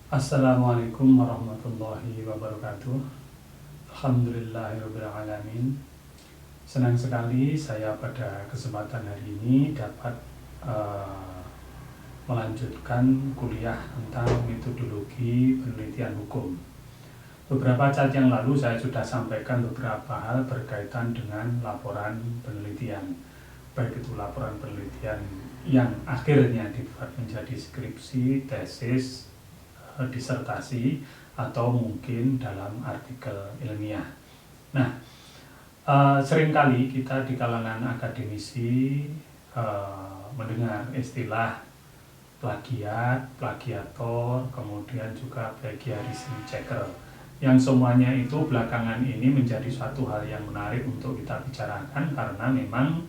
Assalamualaikum warahmatullahi wabarakatuh. Alhamdulillahirrabbilalamin. Senang sekali saya pada kesempatan hari ini dapat melanjutkan kuliah tentang metodologi penelitian hukum. Beberapa saat yang lalu saya sudah sampaikan beberapa hal berkaitan dengan laporan penelitian, baik itu laporan penelitian yang akhirnya dibuat menjadi skripsi, tesis, disertasi, atau mungkin dalam artikel ilmiah. Nah, seringkali kita di kalangan akademisi mendengar istilah plagiat, plagiator, kemudian juga plagiarism checker, yang semuanya itu belakangan ini menjadi suatu hal yang menarik untuk kita bicarakan karena memang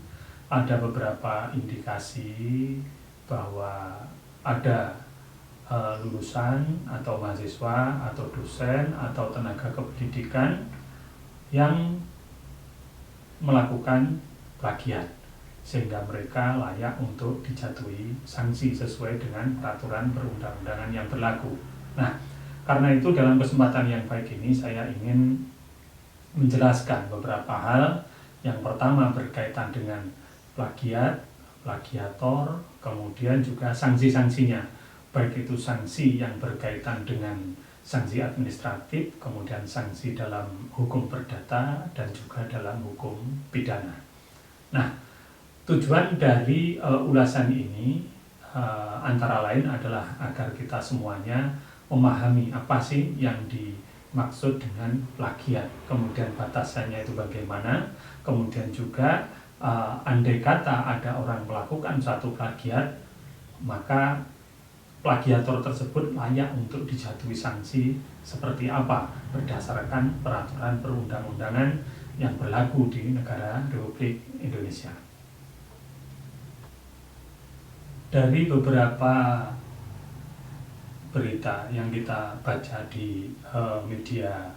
ada beberapa indikasi bahwa ada lulusan atau mahasiswa atau dosen atau tenaga kependidikan yang melakukan plagiat sehingga mereka layak untuk dijatuhi sanksi sesuai dengan peraturan perundang-undangan yang berlaku. Nah, karena itu dalam kesempatan yang baik ini saya ingin menjelaskan beberapa hal. Yang pertama berkaitan dengan plagiat, plagiator, kemudian juga sanksi-sanksinya, baik itu sanksi yang berkaitan dengan sanksi administratif, kemudian sanksi dalam hukum perdata, dan juga dalam hukum pidana. Nah, tujuan dari ulasan ini antara lain adalah agar kita semuanya memahami apa sih yang dimaksud dengan plagiat, kemudian batasannya itu bagaimana, kemudian juga andai kata ada orang melakukan satu plagiat, maka plagiator tersebut layak untuk dijatuhi sanksi seperti apa berdasarkan peraturan perundang-undangan yang berlaku di negara Republik Indonesia. Dari beberapa berita yang kita baca di media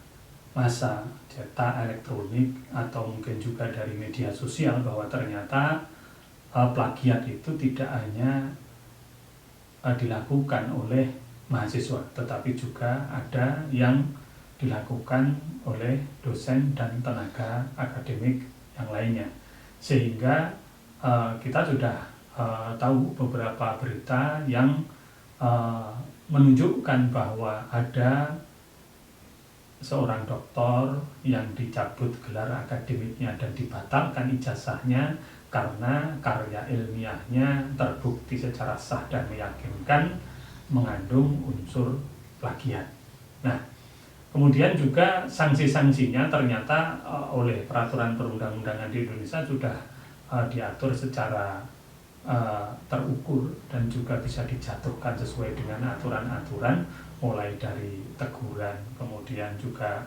massa, cetak, elektronik, atau mungkin juga dari media sosial, bahwa ternyata plagiat itu tidak hanya dilakukan oleh mahasiswa, tetapi juga ada yang dilakukan oleh dosen dan tenaga akademik yang lainnya. Sehingga kita sudah tahu beberapa berita yang menunjukkan bahwa ada seorang doktor yang dicabut gelar akademiknya dan dibatalkan ijazahnya karena karya ilmiahnya terbukti secara sah dan meyakinkan mengandung unsur plagiat. Nah, kemudian juga sanksi-sanksinya ternyata oleh peraturan perundang-undangan di Indonesia sudah diatur secara terukur dan juga bisa dijatuhkan sesuai dengan aturan-aturan, mulai dari teguran, kemudian juga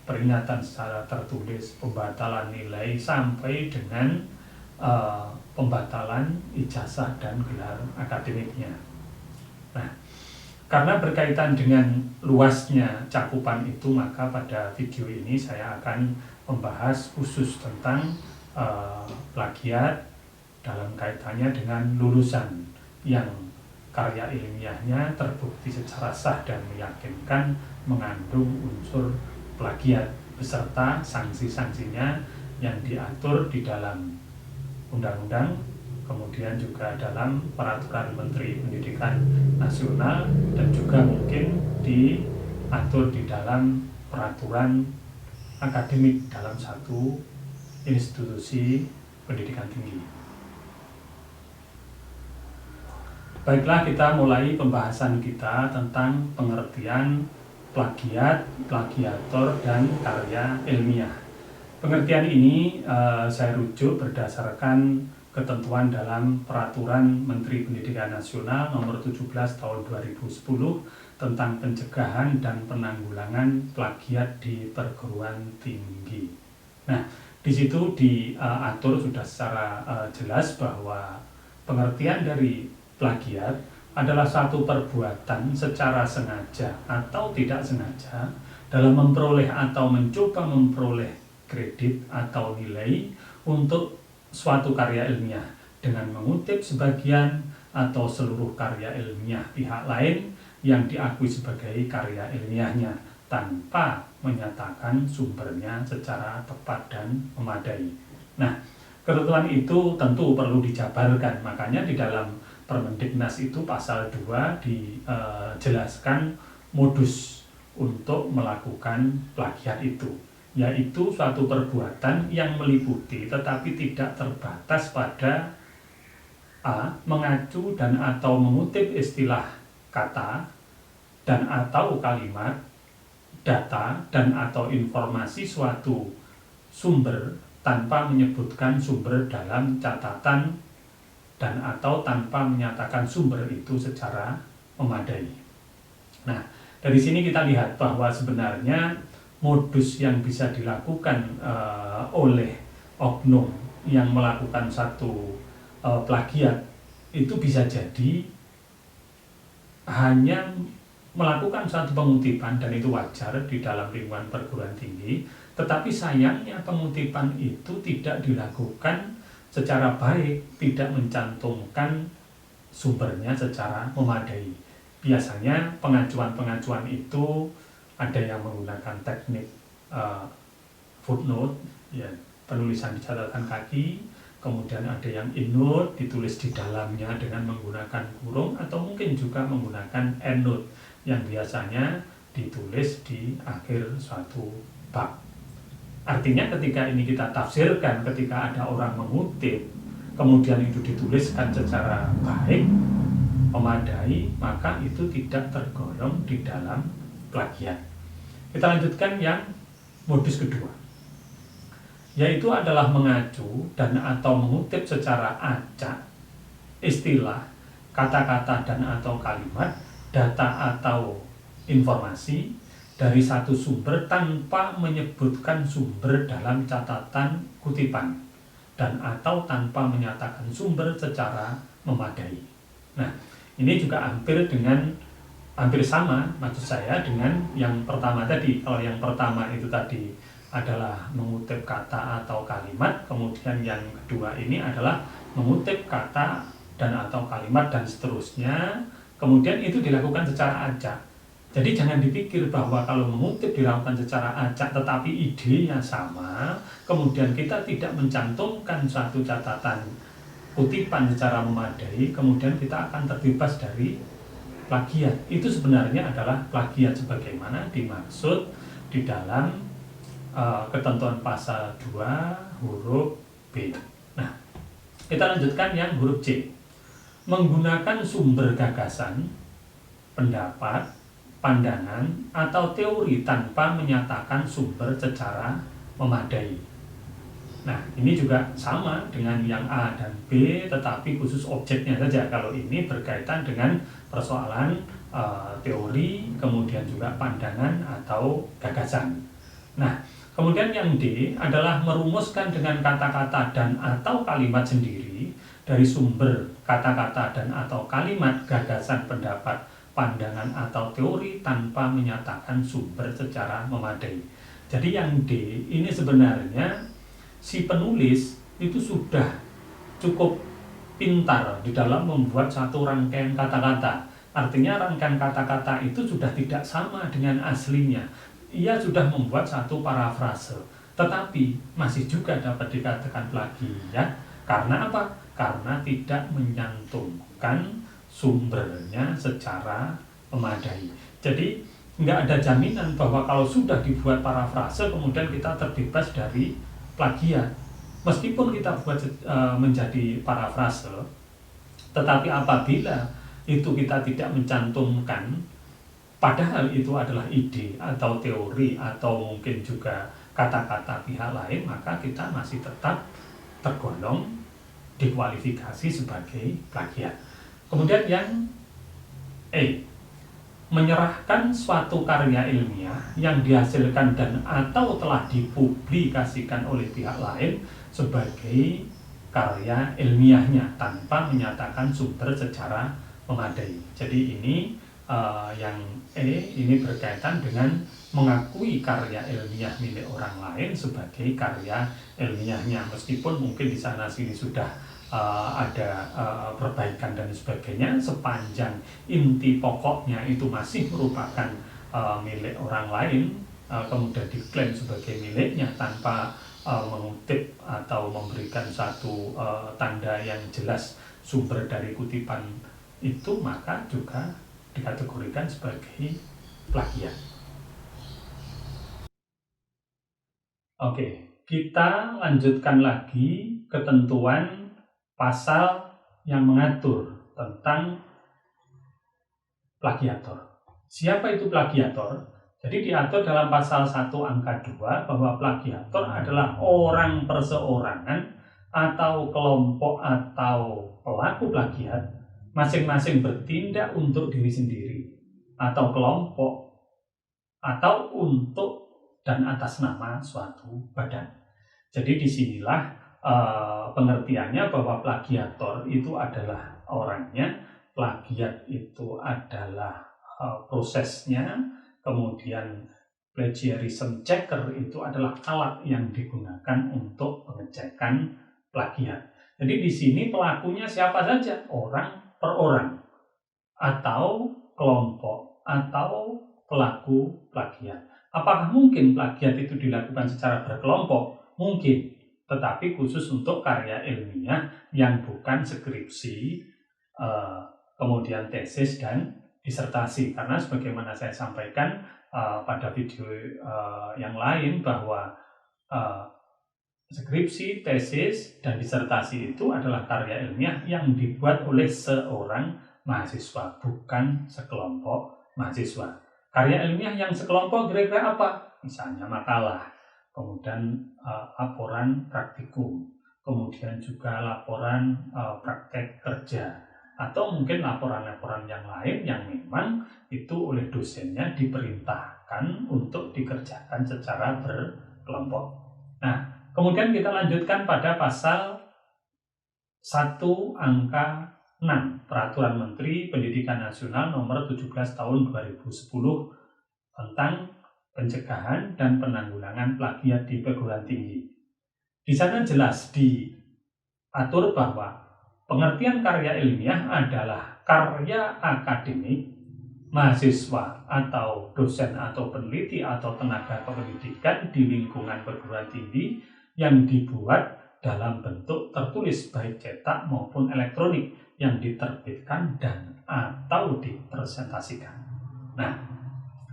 peringatan secara tertulis, pembatalan nilai, sampai dengan pembatalan ijazah dan gelar akademiknya. Nah, karena berkaitan dengan luasnya cakupan itu, maka pada video ini saya akan membahas khusus tentang plagiat dalam kaitannya dengan lulusan yang karya ilmiahnya terbukti secara sah dan meyakinkan mengandung unsur plagiat beserta sanksi-sanksinya yang diatur di dalam undang-undang, kemudian juga dalam peraturan Menteri Pendidikan Nasional, dan juga mungkin diatur di dalam peraturan akademik dalam satu institusi pendidikan tinggi. Baiklah, kita mulai pembahasan kita tentang pengertian plagiat, plagiator, dan karya ilmiah. Pengertian ini saya rujuk berdasarkan ketentuan dalam Peraturan Menteri Pendidikan Nasional Nomor 17 Tahun 2010 tentang pencegahan dan penanggulangan plagiat di perguruan tinggi. Nah, di situ diatur sudah secara jelas bahwa pengertian dari plagiat adalah satu perbuatan secara sengaja atau tidak sengaja dalam memperoleh atau mencoba memperoleh kredit atau nilai untuk suatu karya ilmiah dengan mengutip sebagian atau seluruh karya ilmiah pihak lain yang diakui sebagai karya ilmiahnya tanpa menyatakan sumbernya secara tepat dan memadai. Nah, ketentuan itu tentu perlu dijabarkan, makanya di dalam Permendiknas itu pasal 2 dijelaskan modus untuk melakukan plagiat itu, yaitu suatu perbuatan yang meliputi tetapi tidak terbatas pada a. mengacu dan atau mengutip istilah kata dan atau kalimat, data dan atau informasi suatu sumber tanpa menyebutkan sumber dalam catatan dan atau tanpa menyatakan sumber itu secara memadai. Nah, dari sini kita lihat bahwa sebenarnya modus yang bisa dilakukan oleh oknum yang melakukan satu plagiat itu bisa jadi hanya melakukan suatu pengutipan, dan itu wajar di dalam lingkungan perguruan tinggi, tetapi sayangnya pengutipan itu tidak dilakukan secara baik, tidak mencantumkan sumbernya secara memadai. Biasanya pengacuan-pengacuan itu ada yang menggunakan teknik footnote, ya, penulisan di catatan kaki, kemudian ada yang endnote, ditulis di dalamnya dengan menggunakan kurung, atau mungkin juga menggunakan endnote yang biasanya ditulis di akhir suatu bab. Artinya ketika ini kita tafsirkan, ketika ada orang mengutip, kemudian itu dituliskan secara baik, memadai, maka itu tidak tergolong di dalam plagiat. Kita lanjutkan yang modus kedua, yaitu adalah mengacu dan atau mengutip secara acak istilah, kata-kata dan atau kalimat, data atau informasi dari satu sumber tanpa menyebutkan sumber dalam catatan kutipan dan atau tanpa menyatakan sumber secara memadai. Nah, ini juga hampir sama maksud saya dengan yang pertama tadi. Kalau yang pertama itu tadi adalah mengutip kata atau kalimat, kemudian yang kedua ini adalah mengutip kata dan atau kalimat dan seterusnya, kemudian itu dilakukan secara acak. Jadi jangan dipikir bahwa kalau mengutip dilakukan secara acak tetapi idenya sama, kemudian kita tidak mencantumkan suatu catatan kutipan secara memadai, kemudian kita akan terbebas dari plagiat. Itu sebenarnya adalah plagiat sebagaimana dimaksud di dalam ketentuan pasal 2 huruf B. Nah, kita lanjutkan yang huruf C. Menggunakan sumber gagasan, pendapat, pandangan, atau teori tanpa menyatakan sumber secara memadai. Nah, ini juga sama dengan yang A dan B, tetapi khusus objeknya saja. Kalau ini berkaitan dengan persoalan teori, kemudian juga pandangan atau gagasan. Nah, kemudian yang D adalah merumuskan dengan kata-kata dan atau kalimat sendiri dari sumber kata-kata dan atau kalimat, gagasan, pendapat, pandangan atau teori tanpa menyatakan sumber secara memadai. Jadi yang D ini sebenarnya si penulis itu sudah cukup pintar di dalam membuat satu rangkaian kata-kata. Artinya rangkaian kata-kata itu sudah tidak sama dengan aslinya. Ia sudah membuat satu parafrase, tetapi masih juga dapat dikatakan plagiat. Karena apa? Karena tidak menyantumkan sumbernya secara memadai. Jadi nggak ada jaminan bahwa kalau sudah dibuat parafrase kemudian kita terbebas dari plagiat. Meskipun kita buat menjadi parafrase, tetapi apabila itu kita tidak mencantumkan, padahal itu adalah ide atau teori atau mungkin juga kata-kata pihak lain, maka kita masih tetap tergolong dikualifikasi sebagai plagiat. Kemudian yang E, menyerahkan suatu karya ilmiah yang dihasilkan dan atau telah dipublikasikan oleh pihak lain sebagai karya ilmiahnya tanpa menyatakan sumber secara memadai. Jadi ini yang E ini berkaitan dengan mengakui karya ilmiah milik orang lain sebagai karya ilmiahnya, meskipun mungkin di sana sini sudah ada perbaikan dan sebagainya, sepanjang inti pokoknya itu masih merupakan milik orang lain, kemudian diklaim sebagai miliknya tanpa mengutip atau memberikan satu tanda yang jelas sumber dari kutipan itu, maka juga dikategorikan sebagai plagiat. Oke, kita lanjutkan lagi ketentuan pasal yang mengatur tentang plagiator. Siapa itu plagiator? Jadi diatur dalam pasal 1 angka 2 bahwa plagiator adalah orang perseorangan atau kelompok atau pelaku plagiat masing-masing bertindak untuk diri sendiri atau kelompok atau untuk dan atas nama suatu badan. Jadi disinilah pengertiannya bahwa plagiator itu adalah orangnya, plagiat itu adalah prosesnya, kemudian plagiarism checker itu adalah alat yang digunakan untuk pengecekan plagiat. Jadi di sini pelakunya siapa saja, orang per orang atau kelompok atau pelaku plagiat. Apakah mungkin plagiat itu dilakukan secara berkelompok? Mungkin, tetapi khusus untuk karya ilmiah yang bukan skripsi, kemudian tesis dan disertasi. Karena sebagaimana saya sampaikan pada video yang lain bahwa skripsi, tesis, dan disertasi itu adalah karya ilmiah yang dibuat oleh seorang mahasiswa, bukan sekelompok mahasiswa. Karya ilmiah yang sekelompok kira-kira apa? Misalnya makalah, kemudian laporan praktikum, kemudian juga laporan praktek kerja, atau mungkin laporan-laporan yang lain yang memang itu oleh dosennya diperintahkan untuk dikerjakan secara berkelompok. Nah, kemudian kita lanjutkan pada pasal 1 angka 6 Peraturan Menteri Pendidikan Nasional Nomor 17 Tahun 2010 tentang pencegahan dan penanggulangan plagiat di perguruan tinggi. Di sana jelas diatur bahwa pengertian karya ilmiah adalah karya akademik, mahasiswa atau dosen atau peneliti atau tenaga kependidikan di lingkungan perguruan tinggi yang dibuat dalam bentuk tertulis baik cetak maupun elektronik, yang diterbitkan dan atau dipresentasikan. Nah,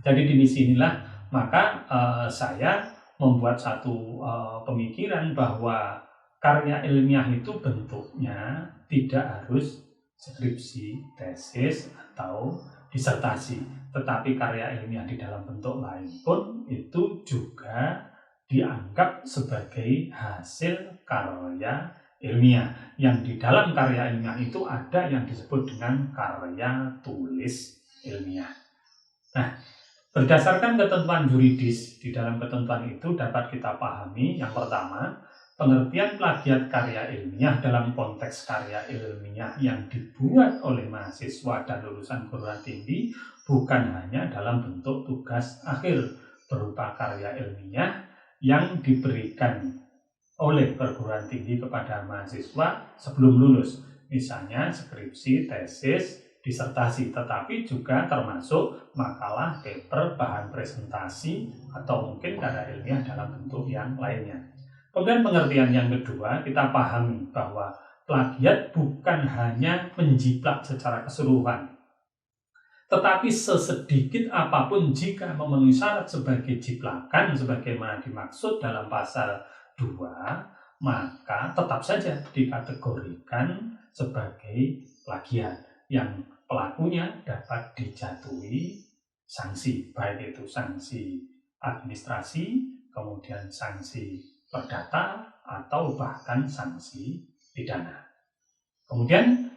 jadi di sinilah maka saya membuat satu pemikiran bahwa karya ilmiah itu bentuknya tidak harus skripsi, tesis, atau disertasi, tetapi karya ilmiah di dalam bentuk lain pun itu juga dianggap sebagai hasil karya ilmiah, yang di dalam karya ilmiah itu ada yang disebut dengan karya tulis ilmiah. Nah, berdasarkan ketentuan yuridis di dalam ketentuan itu dapat kita pahami yang pertama, pengertian plagiat karya ilmiah dalam konteks karya ilmiah yang dibuat oleh mahasiswa dan lulusan perguruan tinggi bukan hanya dalam bentuk tugas akhir berupa karya ilmiah yang diberikan oleh perguruan tinggi kepada mahasiswa sebelum lulus, misalnya skripsi, tesis, disertasi, tetapi juga termasuk makalah, paper, bahan presentasi, atau mungkin karya ilmiah dalam bentuk yang lainnya. Kemudian pengertian yang kedua, kita pahami bahwa plagiat bukan hanya menjiplak secara keseluruhan, tetapi sesedikit apapun jika memenuhi syarat sebagai jiplakan sebagaimana dimaksud dalam pasal 2, maka tetap saja dikategorikan sebagai plagiat yang pelakunya dapat dijatuhi sanksi, baik itu sanksi administrasi, kemudian sanksi perdata, atau bahkan sanksi pidana. Kemudian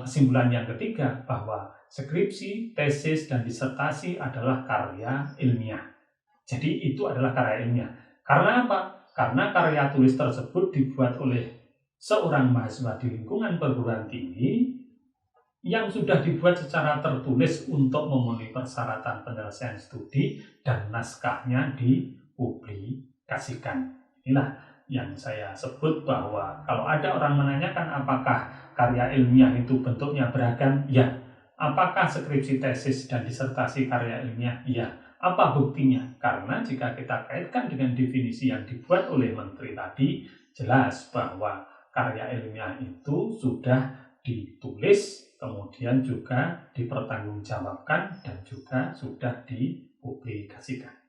kesimpulan yang ketiga bahwa skripsi, tesis, dan disertasi adalah karya ilmiah. Jadi itu adalah karya ilmiah. Karena apa? Karena karya tulis tersebut dibuat oleh seorang mahasiswa di lingkungan perguruan tinggi yang sudah dibuat secara tertulis untuk memenuhi persyaratan penyelesaian studi dan naskahnya dipublikasikan. Inilah yang saya sebut bahwa kalau ada orang menanyakan apakah karya ilmiah itu bentuknya beragam, ya. Apakah skripsi, tesis, dan disertasi karya ilmiah? Ya. Apa buktinya? Karena jika kita kaitkan dengan definisi yang dibuat oleh Menteri tadi, jelas bahwa karya ilmiah itu sudah ditulis, kemudian juga dipertanggungjawabkan, dan juga sudah dipublikasikan.